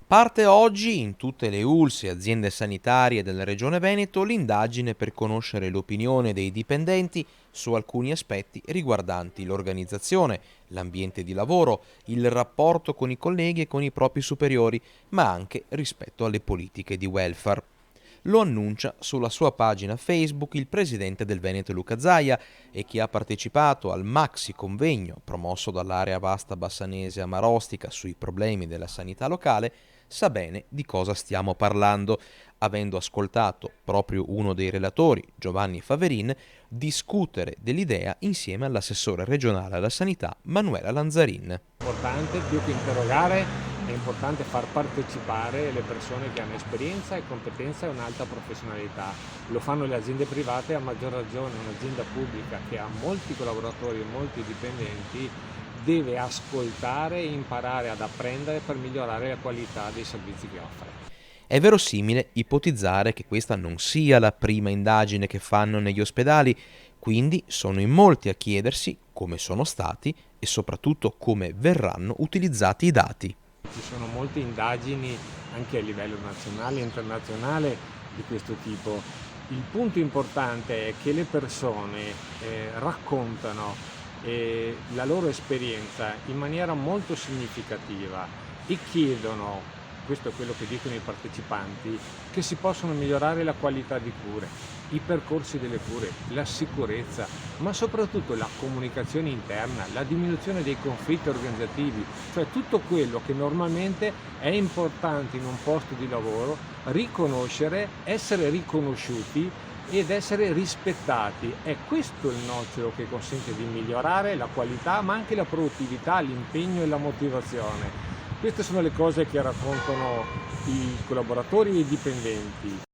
Parte oggi in tutte le ULSS e aziende sanitarie della Regione Veneto l'indagine per conoscere l'opinione dei dipendenti su alcuni aspetti riguardanti l'organizzazione, l'ambiente di lavoro, il rapporto con i colleghi e con i propri superiori, ma anche rispetto alle politiche di welfare. Lo annuncia sulla sua pagina Facebook il presidente del Veneto Luca Zaia e chi ha partecipato al maxi convegno promosso dall'area vasta bassanese Amarostica sui problemi della sanità locale sa bene di cosa stiamo parlando, avendo ascoltato proprio uno dei relatori, Giovanni Faverin, discutere dell'idea insieme all'assessore regionale alla sanità Manuela Lanzarin. Importante, più che interrogare, è importante far partecipare le persone che hanno esperienza e competenza e un'alta professionalità. Lo fanno le aziende private, a maggior ragione un'azienda pubblica che ha molti collaboratori e molti dipendenti deve ascoltare e imparare ad apprendere per migliorare la qualità dei servizi che offre. È verosimile ipotizzare che questa non sia la prima indagine che fanno negli ospedali, quindi sono in molti a chiedersi come sono stati e soprattutto come verranno utilizzati i dati. Ci sono molte indagini anche a livello nazionale e internazionale di questo tipo. Il punto importante è che le persone raccontano la loro esperienza in maniera molto significativa e chiedono, questo è quello che dicono i partecipanti, che si possono migliorare la qualità di cure, i percorsi delle cure, la sicurezza, ma soprattutto la comunicazione interna, la diminuzione dei conflitti organizzativi, cioè tutto quello che normalmente è importante in un posto di lavoro, riconoscere, essere riconosciuti ed essere rispettati. È questo il nocciolo che consente di migliorare la qualità, ma anche la produttività, l'impegno e la motivazione. Queste sono le cose che raccontano i collaboratori e i dipendenti.